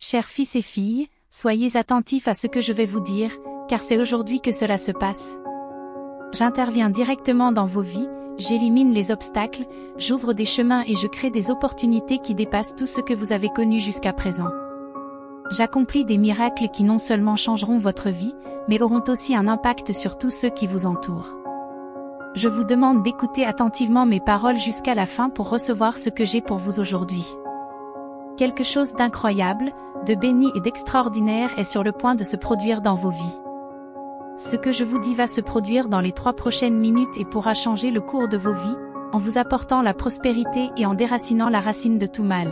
Chers fils et filles, soyez attentifs à ce que je vais vous dire, car c'est aujourd'hui que cela se passe. J'interviens directement dans vos vies, j'élimine les obstacles, j'ouvre des chemins et je crée des opportunités qui dépassent tout ce que vous avez connu jusqu'à présent. J'accomplis des miracles qui non seulement changeront votre vie, mais auront aussi un impact sur tous ceux qui vous entourent. Je vous demande d'écouter attentivement mes paroles jusqu'à la fin pour recevoir ce que j'ai pour vous aujourd'hui. Quelque chose d'incroyable, de béni et d'extraordinaire est sur le point de se produire dans vos vies. Ce que je vous dis va se produire dans les 3 prochaines minutes et pourra changer le cours de vos vies, en vous apportant la prospérité et en déracinant la racine de tout mal.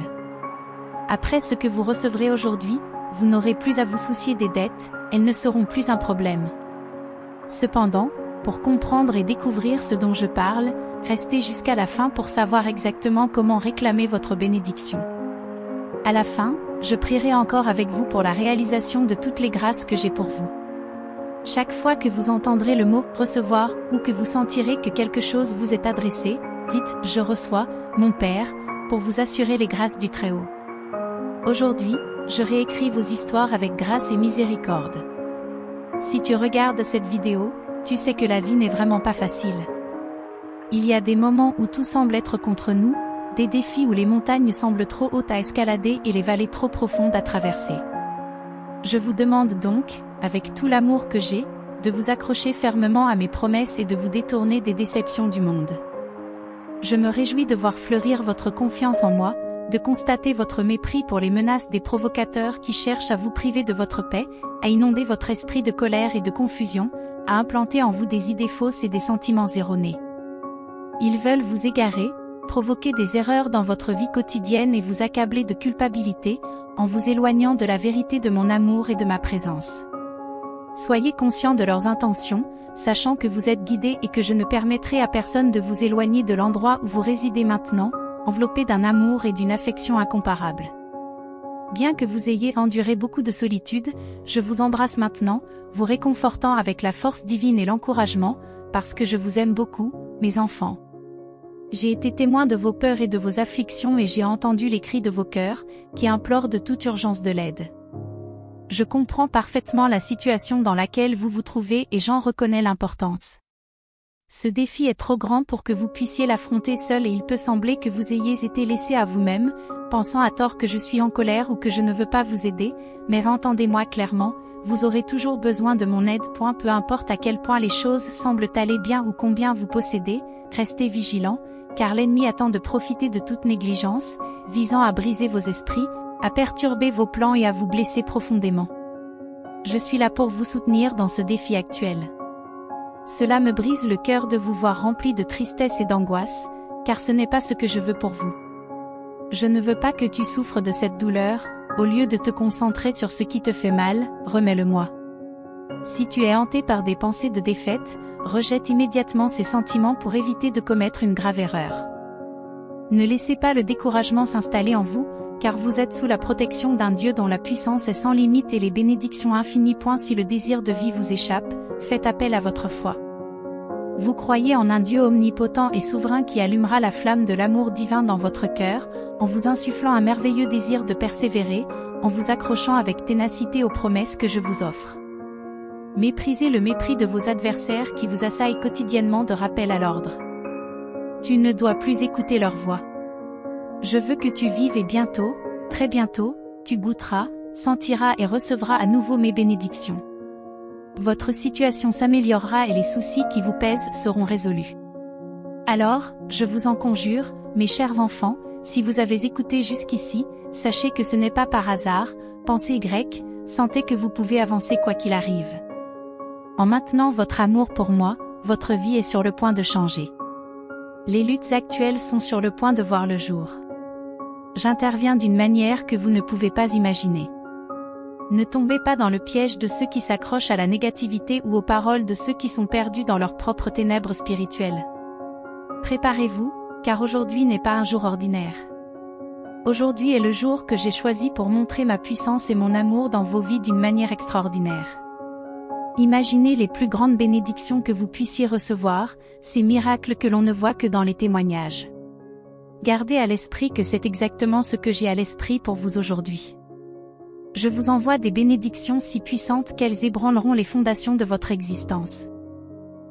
Après ce que vous recevrez aujourd'hui, vous n'aurez plus à vous soucier des dettes, elles ne seront plus un problème. Cependant, pour comprendre et découvrir ce dont je parle, restez jusqu'à la fin pour savoir exactement comment réclamer votre bénédiction. À la fin, je prierai encore avec vous pour la réalisation de toutes les grâces que j'ai pour vous. Chaque fois que vous entendrez le mot « recevoir » ou que vous sentirez que quelque chose vous est adressé, dites « Je reçois, mon Père » pour vous assurer les grâces du Très-Haut. Aujourd'hui, je réécris vos histoires avec grâce et miséricorde. Si tu regardes cette vidéo, tu sais que la vie n'est vraiment pas facile. Il y a des moments où tout semble être contre nous, des défis où les montagnes semblent trop hautes à escalader et les vallées trop profondes à traverser. Je vous demande donc, avec tout l'amour que j'ai, de vous accrocher fermement à mes promesses et de vous détourner des déceptions du monde. Je me réjouis de voir fleurir votre confiance en moi, de constater votre mépris pour les menaces des provocateurs qui cherchent à vous priver de votre paix, à inonder votre esprit de colère et de confusion, à implanter en vous des idées fausses et des sentiments erronés. Ils veulent vous égarer, provoquer des erreurs dans votre vie quotidienne et vous accabler de culpabilité, en vous éloignant de la vérité de mon amour et de ma présence. Soyez conscients de leurs intentions, sachant que vous êtes guidés et que je ne permettrai à personne de vous éloigner de l'endroit où vous résidez maintenant, enveloppé d'un amour et d'une affection incomparables. Bien que vous ayez enduré beaucoup de solitude, je vous embrasse maintenant, vous réconfortant avec la force divine et l'encouragement, parce que je vous aime beaucoup, mes enfants. J'ai été témoin de vos peurs et de vos afflictions et j'ai entendu les cris de vos cœurs, qui implorent de toute urgence de l'aide. Je comprends parfaitement la situation dans laquelle vous vous trouvez et j'en reconnais l'importance. Ce défi est trop grand pour que vous puissiez l'affronter seul et il peut sembler que vous ayez été laissé à vous-même, pensant à tort que je suis en colère ou que je ne veux pas vous aider, mais entendez-moi clairement, vous aurez toujours besoin de mon aide. Peu importe à quel point les choses semblent aller bien ou combien vous possédez, restez vigilants, car l'ennemi attend de profiter de toute négligence, visant à briser vos esprits, à perturber vos plans et à vous blesser profondément. Je suis là pour vous soutenir dans ce défi actuel. Cela me brise le cœur de vous voir rempli de tristesse et d'angoisse, car ce n'est pas ce que je veux pour vous. Je ne veux pas que tu souffres de cette douleur, au lieu de te concentrer sur ce qui te fait mal, remets-le-moi. Si tu es hanté par des pensées de défaite, rejette immédiatement ces sentiments pour éviter de commettre une grave erreur. Ne laissez pas le découragement s'installer en vous, car vous êtes sous la protection d'un Dieu dont la puissance est sans limite et les bénédictions infinies. Si le désir de vie vous échappe, faites appel à votre foi. Vous croyez en un Dieu omnipotent et souverain qui allumera la flamme de l'amour divin dans votre cœur, en vous insufflant un merveilleux désir de persévérer, en vous accrochant avec ténacité aux promesses que je vous offre. Méprisez le mépris de vos adversaires qui vous assaillent quotidiennement de rappel à l'ordre. Tu ne dois plus écouter leur voix. Je veux que tu vives et bientôt, très bientôt, tu goûteras, sentiras et recevras à nouveau mes bénédictions. Votre situation s'améliorera et les soucis qui vous pèsent seront résolus. Alors, je vous en conjure, mes chers enfants, si vous avez écouté jusqu'ici, sachez que ce n'est pas par hasard, pensez grec, sentez que vous pouvez avancer quoi qu'il arrive. En maintenant votre amour pour moi, votre vie est sur le point de changer. Les luttes actuelles sont sur le point de voir le jour. J'interviens d'une manière que vous ne pouvez pas imaginer. Ne tombez pas dans le piège de ceux qui s'accrochent à la négativité ou aux paroles de ceux qui sont perdus dans leurs propres ténèbres spirituelles. Préparez-vous, car aujourd'hui n'est pas un jour ordinaire. Aujourd'hui est le jour que j'ai choisi pour montrer ma puissance et mon amour dans vos vies d'une manière extraordinaire. Imaginez les plus grandes bénédictions que vous puissiez recevoir, ces miracles que l'on ne voit que dans les témoignages. Gardez à l'esprit que c'est exactement ce que j'ai à l'esprit pour vous aujourd'hui. Je vous envoie des bénédictions si puissantes qu'elles ébranleront les fondations de votre existence.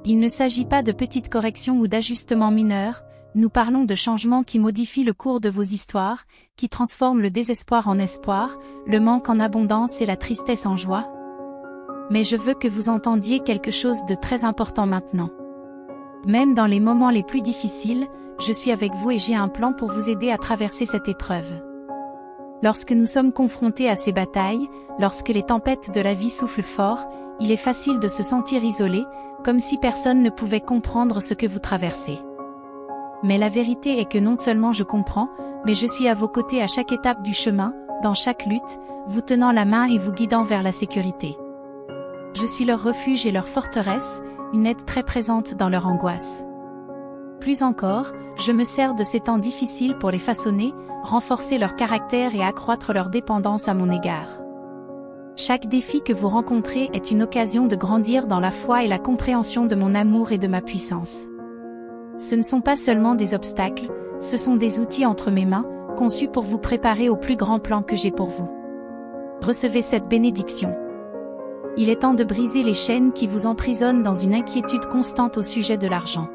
Il ne s'agit pas de petites corrections ou d'ajustements mineurs, nous parlons de changements qui modifient le cours de vos histoires, qui transforment le désespoir en espoir, le manque en abondance et la tristesse en joie. Mais je veux que vous entendiez quelque chose de très important maintenant. Même dans les moments les plus difficiles, je suis avec vous et j'ai un plan pour vous aider à traverser cette épreuve. Lorsque nous sommes confrontés à ces batailles, lorsque les tempêtes de la vie soufflent fort, il est facile de se sentir isolé, comme si personne ne pouvait comprendre ce que vous traversez. Mais la vérité est que non seulement je comprends, mais je suis à vos côtés à chaque étape du chemin, dans chaque lutte, vous tenant la main et vous guidant vers la sécurité. Je suis leur refuge et leur forteresse, une aide très présente dans leur angoisse. Plus encore, je me sers de ces temps difficiles pour les façonner, renforcer leur caractère et accroître leur dépendance à mon égard. Chaque défi que vous rencontrez est une occasion de grandir dans la foi et la compréhension de mon amour et de ma puissance. Ce ne sont pas seulement des obstacles, ce sont des outils entre mes mains, conçus pour vous préparer au plus grand plan que j'ai pour vous. Recevez cette bénédiction. Il est temps de briser les chaînes qui vous emprisonnent dans une inquiétude constante au sujet de l'argent.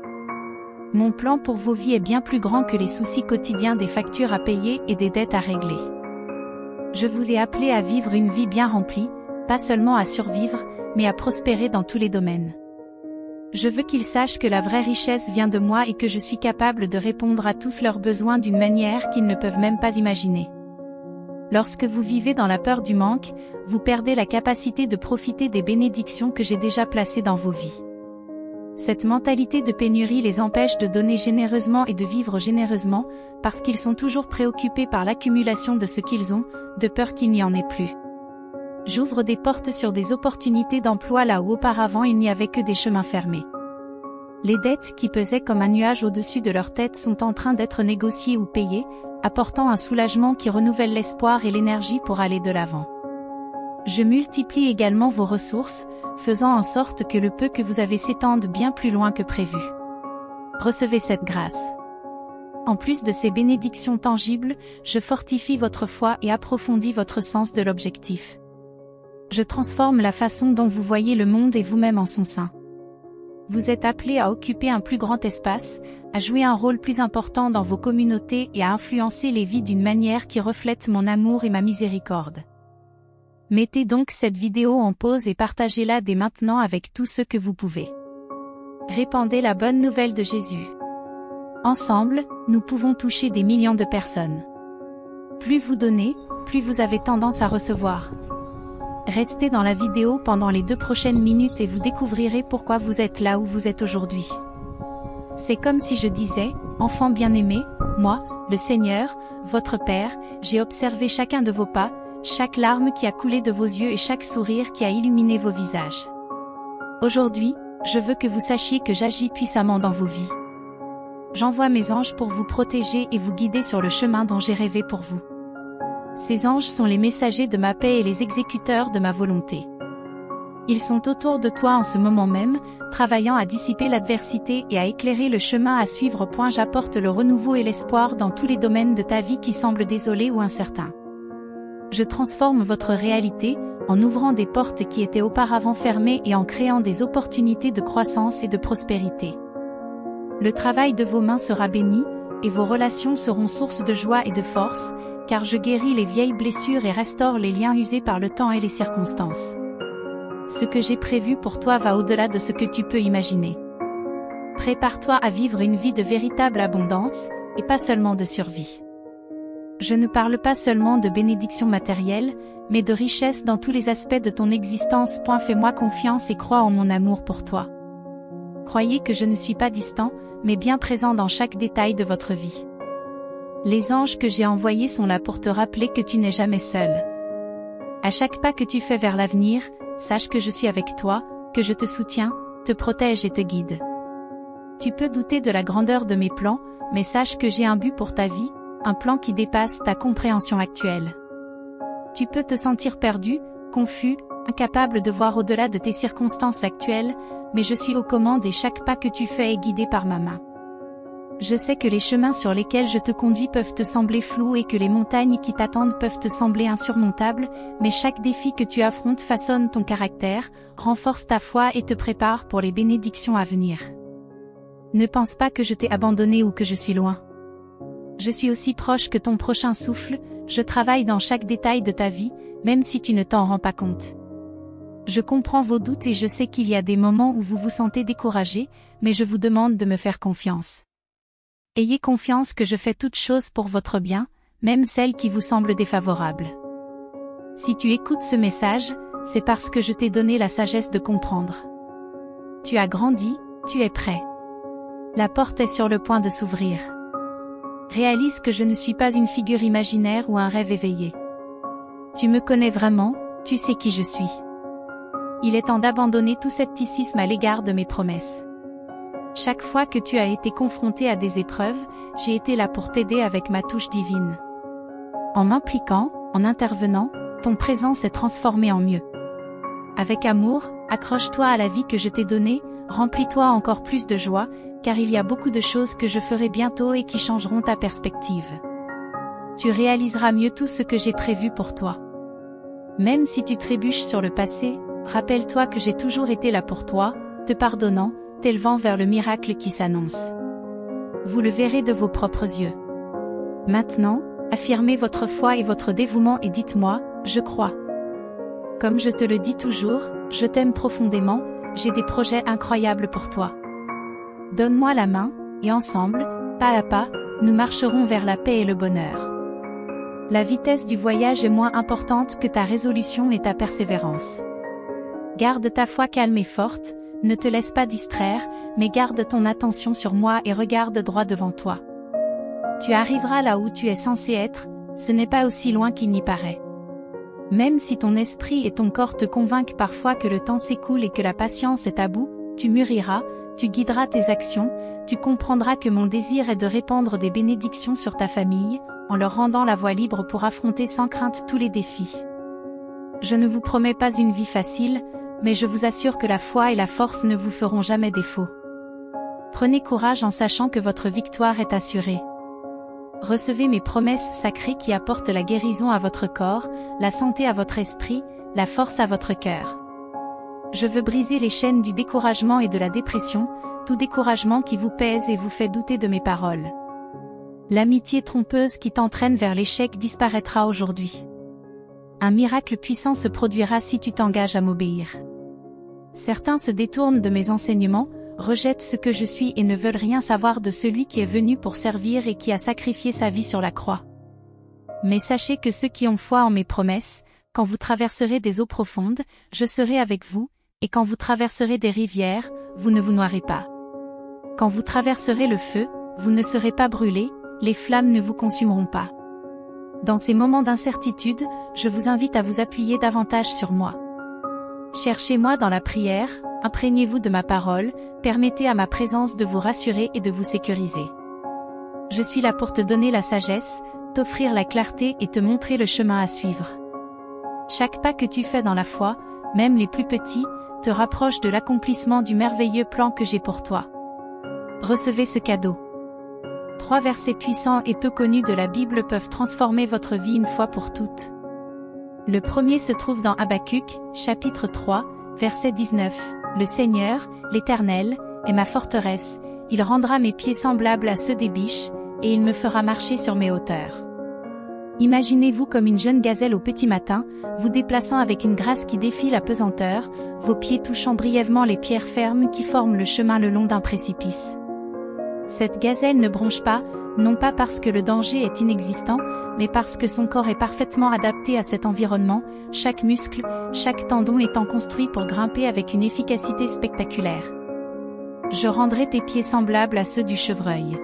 Mon plan pour vos vies est bien plus grand que les soucis quotidiens des factures à payer et des dettes à régler. Je vous ai appelé à vivre une vie bien remplie, pas seulement à survivre, mais à prospérer dans tous les domaines. Je veux qu'ils sachent que la vraie richesse vient de moi et que je suis capable de répondre à tous leurs besoins d'une manière qu'ils ne peuvent même pas imaginer. Lorsque vous vivez dans la peur du manque, vous perdez la capacité de profiter des bénédictions que j'ai déjà placées dans vos vies. Cette mentalité de pénurie les empêche de donner généreusement et de vivre généreusement, parce qu'ils sont toujours préoccupés par l'accumulation de ce qu'ils ont, de peur qu'il n'y en ait plus. J'ouvre des portes sur des opportunités d'emploi là où auparavant il n'y avait que des chemins fermés. Les dettes qui pesaient comme un nuage au-dessus de leur tête sont en train d'être négociées ou payées, apportant un soulagement qui renouvelle l'espoir et l'énergie pour aller de l'avant. Je multiplie également vos ressources, faisant en sorte que le peu que vous avez s'étende bien plus loin que prévu. Recevez cette grâce. En plus de ces bénédictions tangibles, je fortifie votre foi et approfondis votre sens de l'objectif. Je transforme la façon dont vous voyez le monde et vous-même en son sein. Vous êtes appelés à occuper un plus grand espace, à jouer un rôle plus important dans vos communautés et à influencer les vies d'une manière qui reflète mon amour et ma miséricorde. Mettez donc cette vidéo en pause et partagez-la dès maintenant avec tous ceux que vous pouvez. Répandez la bonne nouvelle de Jésus. Ensemble, nous pouvons toucher des millions de personnes. Plus vous donnez, plus vous avez tendance à recevoir. Restez dans la vidéo pendant les 2 prochaines minutes et vous découvrirez pourquoi vous êtes là où vous êtes aujourd'hui. C'est comme si je disais, enfant bien-aimé, moi, le Seigneur, votre Père, j'ai observé chacun de vos pas, chaque larme qui a coulé de vos yeux et chaque sourire qui a illuminé vos visages. Aujourd'hui, je veux que vous sachiez que j'agis puissamment dans vos vies. J'envoie mes anges pour vous protéger et vous guider sur le chemin dont j'ai rêvé pour vous. Ces anges sont les messagers de ma paix et les exécuteurs de ma volonté. Ils sont autour de toi en ce moment même, travaillant à dissiper l'adversité et à éclairer le chemin à suivre. J'apporte le renouveau et l'espoir dans tous les domaines de ta vie qui semblent désolés ou incertains. Je transforme votre réalité, en ouvrant des portes qui étaient auparavant fermées et en créant des opportunités de croissance et de prospérité. Le travail de vos mains sera béni, et vos relations seront source de joie et de force, car je guéris les vieilles blessures et restaure les liens usés par le temps et les circonstances. Ce que j'ai prévu pour toi va au-delà de ce que tu peux imaginer. Prépare-toi à vivre une vie de véritable abondance, et pas seulement de survie. Je ne parle pas seulement de bénédictions matérielles, mais de richesse dans tous les aspects de ton existence. Fais-moi confiance et crois en mon amour pour toi. Croyez que je ne suis pas distant, mais bien présent dans chaque détail de votre vie. Les anges que j'ai envoyés sont là pour te rappeler que tu n'es jamais seul. À chaque pas que tu fais vers l'avenir, sache que je suis avec toi, que je te soutiens, te protège et te guide. Tu peux douter de la grandeur de mes plans, mais sache que j'ai un but pour ta vie, un plan qui dépasse ta compréhension actuelle. Tu peux te sentir perdu, confus, incapable de voir au-delà de tes circonstances actuelles, mais je suis aux commandes et chaque pas que tu fais est guidé par ma main. Je sais que les chemins sur lesquels je te conduis peuvent te sembler flous et que les montagnes qui t'attendent peuvent te sembler insurmontables, mais chaque défi que tu affrontes façonne ton caractère, renforce ta foi et te prépare pour les bénédictions à venir. Ne pense pas que je t'ai abandonné ou que je suis loin. Je suis aussi proche que ton prochain souffle, je travaille dans chaque détail de ta vie, même si tu ne t'en rends pas compte. Je comprends vos doutes et je sais qu'il y a des moments où vous vous sentez découragé, mais je vous demande de me faire confiance. Ayez confiance que je fais toutes choses pour votre bien, même celles qui vous semblent défavorables. Si tu écoutes ce message, c'est parce que je t'ai donné la sagesse de comprendre. Tu as grandi, tu es prêt. La porte est sur le point de s'ouvrir. Réalise que je ne suis pas une figure imaginaire ou un rêve éveillé. Tu me connais vraiment, tu sais qui je suis. Il est temps d'abandonner tout scepticisme à l'égard de mes promesses. Chaque fois que tu as été confronté à des épreuves, j'ai été là pour t'aider avec ma touche divine. En m'impliquant, en intervenant, ton présent s'est transformé en mieux. Avec amour, accroche-toi à la vie que je t'ai donnée, remplis-toi encore plus de joie, car il y a beaucoup de choses que je ferai bientôt et qui changeront ta perspective. Tu réaliseras mieux tout ce que j'ai prévu pour toi. Même si tu trébuches sur le passé, rappelle-toi que j'ai toujours été là pour toi, te pardonnant, t'élevant vers le miracle qui s'annonce. Vous le verrez de vos propres yeux. Maintenant, affirmez votre foi et votre dévouement et dites-moi, je crois. Comme je te le dis toujours, je t'aime profondément, j'ai des projets incroyables pour toi. Donne-moi la main, et ensemble, pas à pas, nous marcherons vers la paix et le bonheur. La vitesse du voyage est moins importante que ta résolution et ta persévérance. Garde ta foi calme et forte, ne te laisse pas distraire, mais garde ton attention sur moi et regarde droit devant toi. Tu arriveras là où tu es censé être, ce n'est pas aussi loin qu'il n'y paraît. Même si ton esprit et ton corps te convainquent parfois que le temps s'écoule et que la patience est à bout, tu mûriras, tu guideras tes actions, tu comprendras que mon désir est de répandre des bénédictions sur ta famille, en leur rendant la voie libre pour affronter sans crainte tous les défis. Je ne vous promets pas une vie facile, mais je vous assure que la foi et la force ne vous feront jamais défaut. Prenez courage en sachant que votre victoire est assurée. Recevez mes promesses sacrées qui apportent la guérison à votre corps, la santé à votre esprit, la force à votre cœur. Je veux briser les chaînes du découragement et de la dépression, tout découragement qui vous pèse et vous fait douter de mes paroles. L'amitié trompeuse qui t'entraîne vers l'échec disparaîtra aujourd'hui. Un miracle puissant se produira si tu t'engages à m'obéir. Certains se détournent de mes enseignements, rejettent ce que je suis et ne veulent rien savoir de celui qui est venu pour servir et qui a sacrifié sa vie sur la croix. Mais sachez que ceux qui ont foi en mes promesses, quand vous traverserez des eaux profondes, je serai avec vous, et quand vous traverserez des rivières, vous ne vous noierez pas. Quand vous traverserez le feu, vous ne serez pas brûlés, les flammes ne vous consumeront pas. Dans ces moments d'incertitude, je vous invite à vous appuyer davantage sur moi. Cherchez-moi dans la prière, imprégnez-vous de ma parole, permettez à ma présence de vous rassurer et de vous sécuriser. Je suis là pour te donner la sagesse, t'offrir la clarté et te montrer le chemin à suivre. Chaque pas que tu fais dans la foi, même les plus petits, te rapproche de l'accomplissement du merveilleux plan que j'ai pour toi. Recevez ce cadeau. 3 versets puissants et peu connus de la Bible peuvent transformer votre vie une fois pour toutes. Le premier se trouve dans Habacuc, chapitre 3, verset 19. Le Seigneur, l'Éternel, est ma forteresse, il rendra mes pieds semblables à ceux des biches, et il me fera marcher sur mes hauteurs. Imaginez-vous comme une jeune gazelle au petit matin, vous déplaçant avec une grâce qui défie la pesanteur, vos pieds touchant brièvement les pierres fermes qui forment le chemin le long d'un précipice. Cette gazelle ne bronche pas, non pas parce que le danger est inexistant, mais parce que son corps est parfaitement adapté à cet environnement, chaque muscle, chaque tendon étant construit pour grimper avec une efficacité spectaculaire. Je rendrai tes pieds semblables à ceux du chevreuil.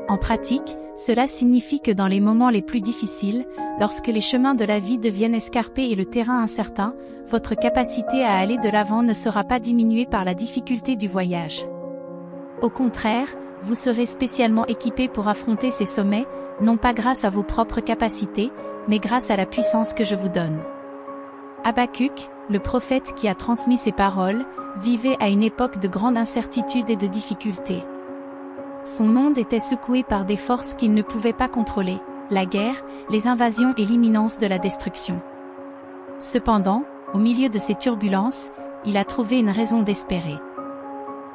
En pratique, cela signifie que dans les moments les plus difficiles, lorsque les chemins de la vie deviennent escarpés et le terrain incertain, votre capacité à aller de l'avant ne sera pas diminuée par la difficulté du voyage. Au contraire, vous serez spécialement équipé pour affronter ces sommets, non pas grâce à vos propres capacités, mais grâce à la puissance que je vous donne. Habacuc, le prophète qui a transmis ces paroles, vivait à une époque de grande incertitude et de difficulté. Son monde était secoué par des forces qu'il ne pouvait pas contrôler, la guerre, les invasions et l'imminence de la destruction. Cependant, au milieu de ces turbulences, il a trouvé une raison d'espérer.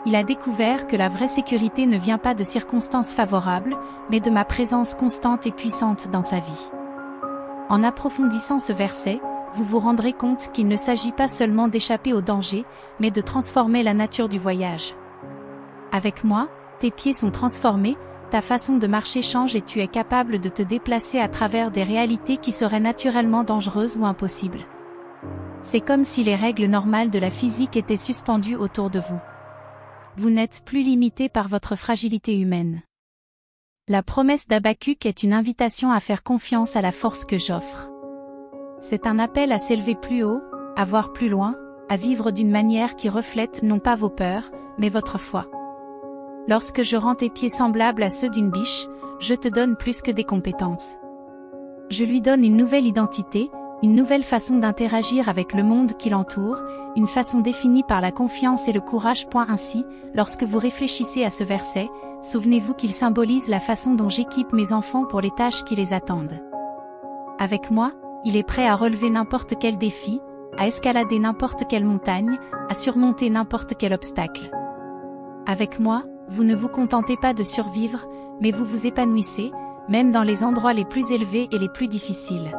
Il a découvert que la vraie sécurité ne vient pas de circonstances favorables, mais de ma présence constante et puissante dans sa vie. En approfondissant ce verset, vous vous rendrez compte qu'il ne s'agit pas seulement d'échapper au danger, mais de transformer la nature du voyage. Avec moi, tes pieds sont transformés, ta façon de marcher change et tu es capable de te déplacer à travers des réalités qui seraient naturellement dangereuses ou impossibles. C'est comme si les règles normales de la physique étaient suspendues autour de vous. Vous n'êtes plus limité par votre fragilité humaine. La promesse d'Habacuc est une invitation à faire confiance à la force que j'offre. C'est un appel à s'élever plus haut, à voir plus loin, à vivre d'une manière qui reflète non pas vos peurs, mais votre foi. Lorsque je rends tes pieds semblables à ceux d'une biche, je te donne plus que des compétences. Je lui donne une nouvelle identité, une nouvelle façon d'interagir avec le monde qui l'entoure, une façon définie par la confiance et le courage. Ainsi, lorsque vous réfléchissez à ce verset, souvenez-vous qu'il symbolise la façon dont j'équipe mes enfants pour les tâches qui les attendent. Avec moi, il est prêt à relever n'importe quel défi, à escalader n'importe quelle montagne, à surmonter n'importe quel obstacle. Avec moi, vous ne vous contentez pas de survivre, mais vous vous épanouissez, même dans les endroits les plus élevés et les plus difficiles.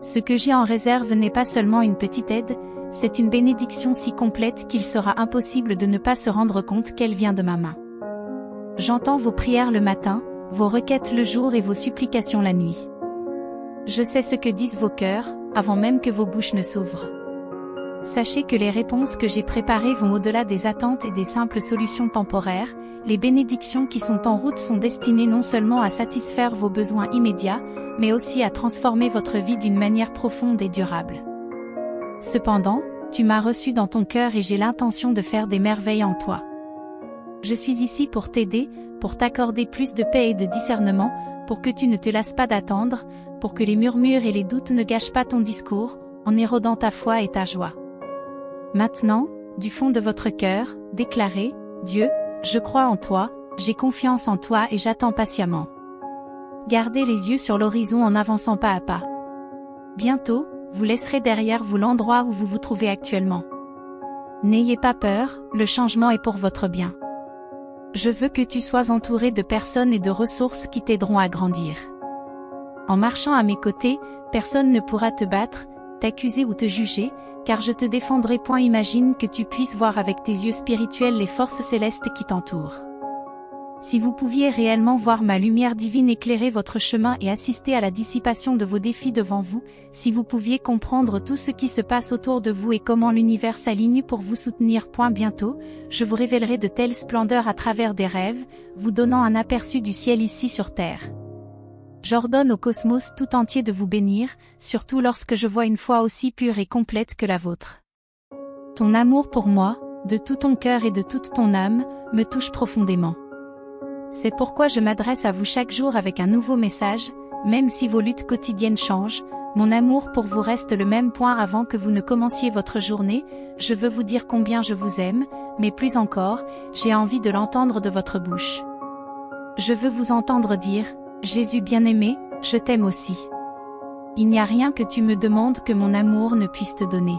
Ce que j'ai en réserve n'est pas seulement une petite aide, c'est une bénédiction si complète qu'il sera impossible de ne pas se rendre compte qu'elle vient de ma main. J'entends vos prières le matin, vos requêtes le jour et vos supplications la nuit. Je sais ce que disent vos cœurs, avant même que vos bouches ne s'ouvrent. Sachez que les réponses que j'ai préparées vont au-delà des attentes et des simples solutions temporaires. Les bénédictions qui sont en route sont destinées non seulement à satisfaire vos besoins immédiats, mais aussi à transformer votre vie d'une manière profonde et durable. Cependant, tu m'as reçu dans ton cœur et j'ai l'intention de faire des merveilles en toi. Je suis ici pour t'aider, pour t'accorder plus de paix et de discernement, pour que tu ne te lasses pas d'attendre, pour que les murmures et les doutes ne gâchent pas ton discours, en érodant ta foi et ta joie. Maintenant, du fond de votre cœur, déclarez, Dieu, je crois en toi, j'ai confiance en toi et j'attends patiemment. Gardez les yeux sur l'horizon en avançant pas à pas. Bientôt, vous laisserez derrière vous l'endroit où vous vous trouvez actuellement. N'ayez pas peur, le changement est pour votre bien. Je veux que tu sois entouré de personnes et de ressources qui t'aideront à grandir. En marchant à mes côtés, personne ne pourra te battre, t'accuser ou te juger, car je te défendrai. Imagine que tu puisses voir avec tes yeux spirituels les forces célestes qui t'entourent. Si vous pouviez réellement voir ma lumière divine éclairer votre chemin et assister à la dissipation de vos défis devant vous, si vous pouviez comprendre tout ce qui se passe autour de vous et comment l'univers s'aligne pour vous soutenir. Bientôt, je vous révélerai de telles splendeurs à travers des rêves, vous donnant un aperçu du ciel ici sur Terre. J'ordonne au cosmos tout entier de vous bénir, surtout lorsque je vois une foi aussi pure et complète que la vôtre. Ton amour pour moi, de tout ton cœur et de toute ton âme, me touche profondément. C'est pourquoi je m'adresse à vous chaque jour avec un nouveau message, même si vos luttes quotidiennes changent, mon amour pour vous reste le même. Avant que vous ne commenciez votre journée, je veux vous dire combien je vous aime, mais plus encore, j'ai envie de l'entendre de votre bouche. Je veux vous entendre dire, Jésus bien-aimé, je t'aime aussi. Il n'y a rien que tu me demandes que mon amour ne puisse te donner.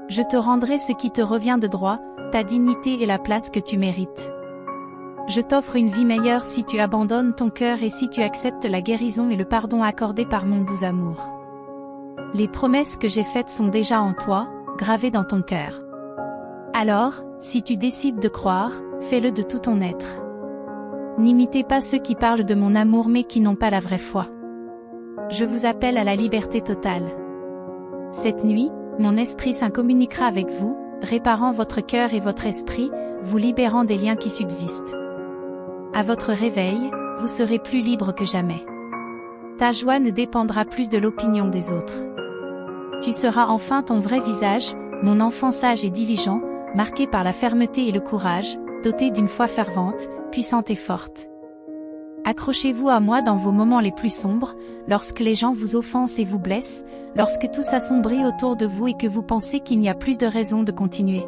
Je te rendrai ce qui te revient de droit, ta dignité et la place que tu mérites. Je t'offre une vie meilleure si tu abandonnes ton cœur et si tu acceptes la guérison et le pardon accordés par mon doux amour. Les promesses que j'ai faites sont déjà en toi, gravées dans ton cœur. Alors, si tu décides de croire, fais-le de tout ton être. N'imitez pas ceux qui parlent de mon amour mais qui n'ont pas la vraie foi. Je vous appelle à la liberté totale. Cette nuit, mon Esprit Saint communiquera avec vous, réparant votre cœur et votre esprit, vous libérant des liens qui subsistent. À votre réveil, vous serez plus libre que jamais. Ta joie ne dépendra plus de l'opinion des autres. Tu seras enfin ton vrai visage, mon enfant sage et diligent, marqué par la fermeté et le courage, doté d'une foi fervente, puissante et forte. Accrochez-vous à moi dans vos moments les plus sombres, lorsque les gens vous offensent et vous blessent, lorsque tout s'assombrit autour de vous et que vous pensez qu'il n'y a plus de raison de continuer.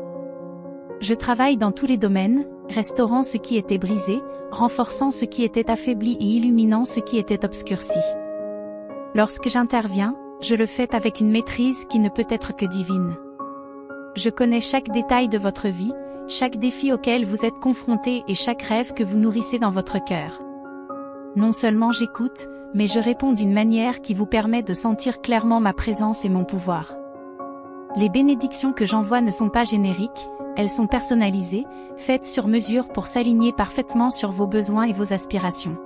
Je travaille dans tous les domaines, restaurant ce qui était brisé, renforçant ce qui était affaibli et illuminant ce qui était obscurci. Lorsque j'interviens, je le fais avec une maîtrise qui ne peut être que divine. Je connais chaque détail de votre vie, chaque défi auquel vous êtes confronté et chaque rêve que vous nourrissez dans votre cœur. Non seulement j'écoute, mais je réponds d'une manière qui vous permet de sentir clairement ma présence et mon pouvoir. Les bénédictions que j'envoie ne sont pas génériques, elles sont personnalisées, faites sur mesure pour s'aligner parfaitement sur vos besoins et vos aspirations.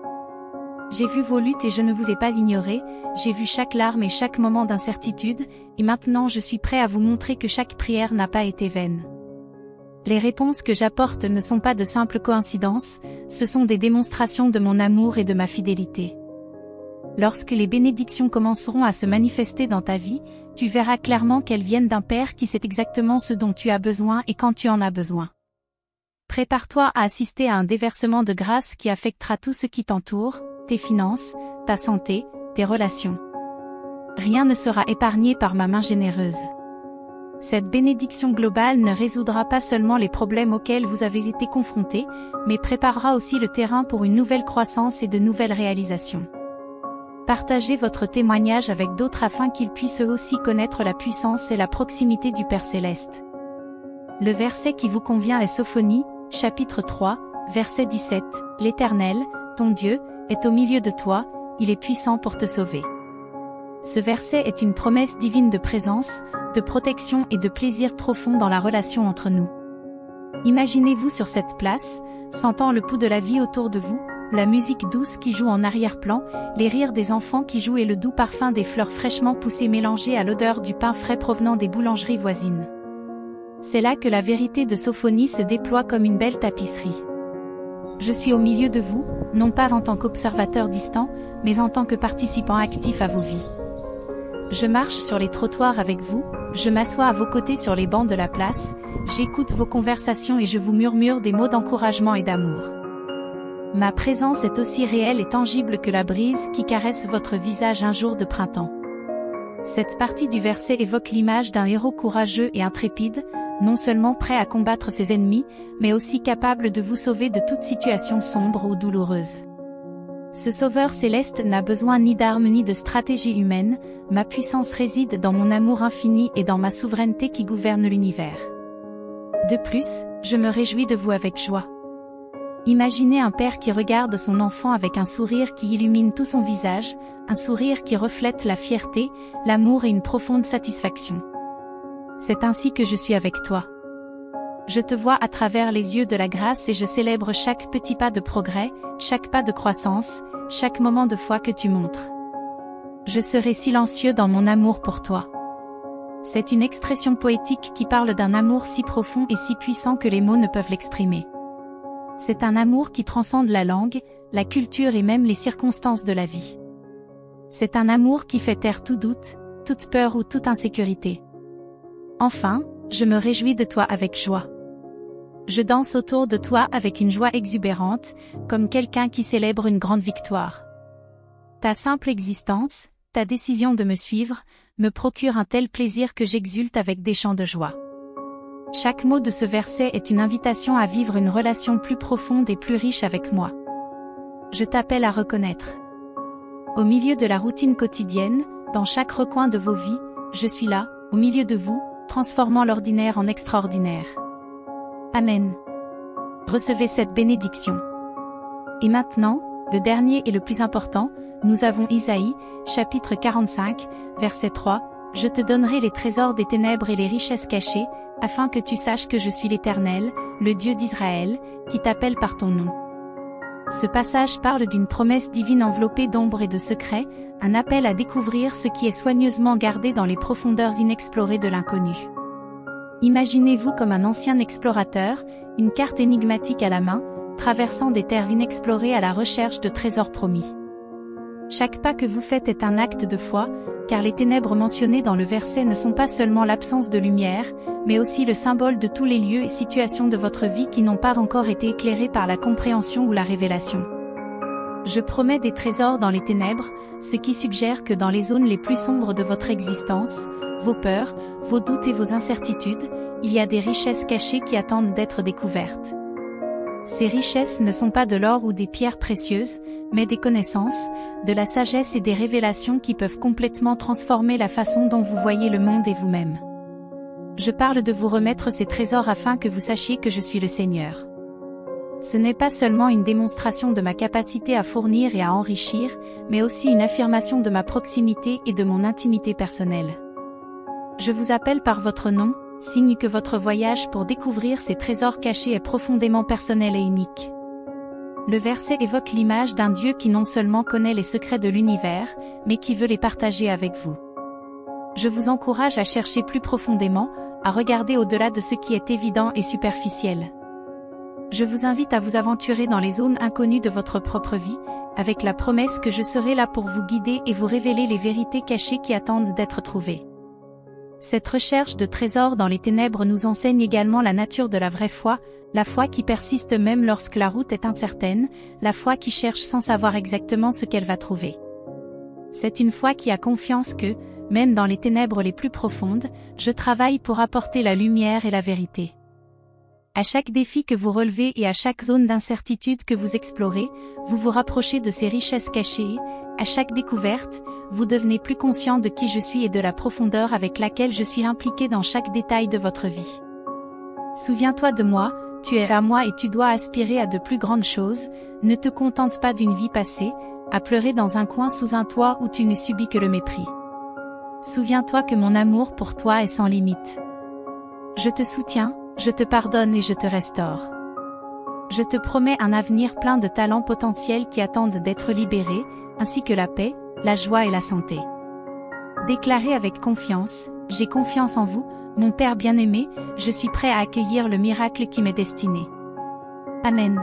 J'ai vu vos luttes et je ne vous ai pas ignoré, j'ai vu chaque larme et chaque moment d'incertitude, et maintenant je suis prêt à vous montrer que chaque prière n'a pas été vaine. Les réponses que j'apporte ne sont pas de simples coïncidences, ce sont des démonstrations de mon amour et de ma fidélité. Lorsque les bénédictions commenceront à se manifester dans ta vie, tu verras clairement qu'elles viennent d'un Père qui sait exactement ce dont tu as besoin et quand tu en as besoin. Prépare-toi à assister à un déversement de grâce qui affectera tout ce qui t'entoure, tes finances, ta santé, tes relations. Rien ne sera épargné par ma main généreuse. Cette bénédiction globale ne résoudra pas seulement les problèmes auxquels vous avez été confrontés, mais préparera aussi le terrain pour une nouvelle croissance et de nouvelles réalisations. Partagez votre témoignage avec d'autres afin qu'ils puissent eux aussi connaître la puissance et la proximité du Père Céleste. Le verset qui vous convient est Sophonie, chapitre 3, verset 17. L'Éternel, ton Dieu, est au milieu de toi, il est puissant pour te sauver. Ce verset est une promesse divine de présence, de protection et de plaisir profond dans la relation entre nous. Imaginez-vous sur cette place, sentant le pouls de la vie autour de vous, la musique douce qui joue en arrière-plan, les rires des enfants qui jouent et le doux parfum des fleurs fraîchement poussées mélangé à l'odeur du pain frais provenant des boulangeries voisines. C'est là que la vérité de Sophonie se déploie comme une belle tapisserie. Je suis au milieu de vous, non pas en tant qu'observateur distant, mais en tant que participant actif à vos vies. Je marche sur les trottoirs avec vous, je m'assois à vos côtés sur les bancs de la place, j'écoute vos conversations et je vous murmure des mots d'encouragement et d'amour. Ma présence est aussi réelle et tangible que la brise qui caresse votre visage un jour de printemps. Cette partie du verset évoque l'image d'un héros courageux et intrépide, non seulement prêt à combattre ses ennemis, mais aussi capable de vous sauver de toute situation sombre ou douloureuse. Ce Sauveur céleste n'a besoin ni d'armes ni de stratégie humaine, ma puissance réside dans mon amour infini et dans ma souveraineté qui gouverne l'univers. De plus, je me réjouis de vous avec joie. Imaginez un père qui regarde son enfant avec un sourire qui illumine tout son visage, un sourire qui reflète la fierté, l'amour et une profonde satisfaction. C'est ainsi que je suis avec toi. Je te vois à travers les yeux de la grâce et je célèbre chaque petit pas de progrès, chaque pas de croissance, chaque moment de foi que tu montres. Je serai silencieux dans mon amour pour toi. C'est une expression poétique qui parle d'un amour si profond et si puissant que les mots ne peuvent l'exprimer. C'est un amour qui transcende la langue, la culture et même les circonstances de la vie. C'est un amour qui fait taire tout doute, toute peur ou toute insécurité. Enfin, je me réjouis de toi avec joie. Je danse autour de toi avec une joie exubérante, comme quelqu'un qui célèbre une grande victoire. Ta simple existence, ta décision de me suivre, me procure un tel plaisir que j'exulte avec des chants de joie. Chaque mot de ce verset est une invitation à vivre une relation plus profonde et plus riche avec moi. Je t'appelle à reconnaître. Au milieu de la routine quotidienne, dans chaque recoin de vos vies, je suis là, au milieu de vous, transformant l'ordinaire en extraordinaire. Amen. Recevez cette bénédiction. Et maintenant, le dernier et le plus important, nous avons Isaïe, chapitre 45, verset 3, « Je te donnerai les trésors des ténèbres et les richesses cachées, afin que tu saches que je suis l'Éternel, le Dieu d'Israël, qui t'appelle par ton nom. » Ce passage parle d'une promesse divine enveloppée d'ombre et de secrets, un appel à découvrir ce qui est soigneusement gardé dans les profondeurs inexplorées de l'inconnu. Imaginez-vous comme un ancien explorateur, une carte énigmatique à la main, traversant des terres inexplorées à la recherche de trésors promis. Chaque pas que vous faites est un acte de foi, car les ténèbres mentionnées dans le verset ne sont pas seulement l'absence de lumière, mais aussi le symbole de tous les lieux et situations de votre vie qui n'ont pas encore été éclairés par la compréhension ou la révélation. Je promets des trésors dans les ténèbres, ce qui suggère que dans les zones les plus sombres de votre existence, vos peurs, vos doutes et vos incertitudes, il y a des richesses cachées qui attendent d'être découvertes. Ces richesses ne sont pas de l'or ou des pierres précieuses, mais des connaissances, de la sagesse et des révélations qui peuvent complètement transformer la façon dont vous voyez le monde et vous-même. Je parle de vous remettre ces trésors afin que vous sachiez que je suis le Seigneur. Ce n'est pas seulement une démonstration de ma capacité à fournir et à enrichir, mais aussi une affirmation de ma proximité et de mon intimité personnelle. Je vous appelle par votre nom, signe que votre voyage pour découvrir ces trésors cachés est profondément personnel et unique. Le verset évoque l'image d'un Dieu qui non seulement connaît les secrets de l'univers, mais qui veut les partager avec vous. Je vous encourage à chercher plus profondément, à regarder au-delà de ce qui est évident et superficiel. Je vous invite à vous aventurer dans les zones inconnues de votre propre vie, avec la promesse que je serai là pour vous guider et vous révéler les vérités cachées qui attendent d'être trouvées. Cette recherche de trésors dans les ténèbres nous enseigne également la nature de la vraie foi, la foi qui persiste même lorsque la route est incertaine, la foi qui cherche sans savoir exactement ce qu'elle va trouver. C'est une foi qui a confiance que, même dans les ténèbres les plus profondes, je travaille pour apporter la lumière et la vérité. À chaque défi que vous relevez et à chaque zone d'incertitude que vous explorez, vous vous rapprochez de ces richesses cachées. À chaque découverte, vous devenez plus conscient de qui je suis et de la profondeur avec laquelle je suis impliqué dans chaque détail de votre vie. Souviens-toi de moi, tu es à moi et tu dois aspirer à de plus grandes choses, ne te contente pas d'une vie passée, à pleurer dans un coin sous un toit où tu ne subis que le mépris. Souviens-toi que mon amour pour toi est sans limite. Je te soutiens, je te pardonne et je te restaure. Je te promets un avenir plein de talents potentiels qui attendent d'être libérés, ainsi que la paix, la joie et la santé. Déclarez avec confiance, j'ai confiance en vous, mon Père bien-aimé, je suis prêt à accueillir le miracle qui m'est destiné. Amen.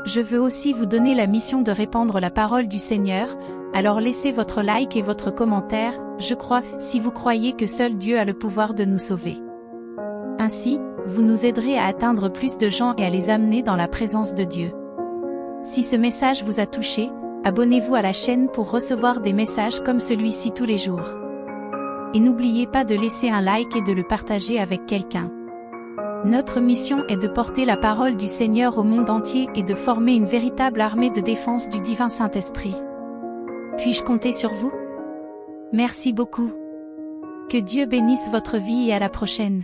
Je veux aussi vous donner la mission de répandre la parole du Seigneur, alors laissez votre like et votre commentaire, je crois, si vous croyez que seul Dieu a le pouvoir de nous sauver. Ainsi, vous nous aiderez à atteindre plus de gens et à les amener dans la présence de Dieu. Si ce message vous a touché, abonnez-vous à la chaîne pour recevoir des messages comme celui-ci tous les jours. Et n'oubliez pas de laisser un like et de le partager avec quelqu'un. Notre mission est de porter la parole du Seigneur au monde entier et de former une véritable armée de défense du divin Saint-Esprit. Puis-je compter sur vous? Merci beaucoup. Que Dieu bénisse votre vie et à la prochaine.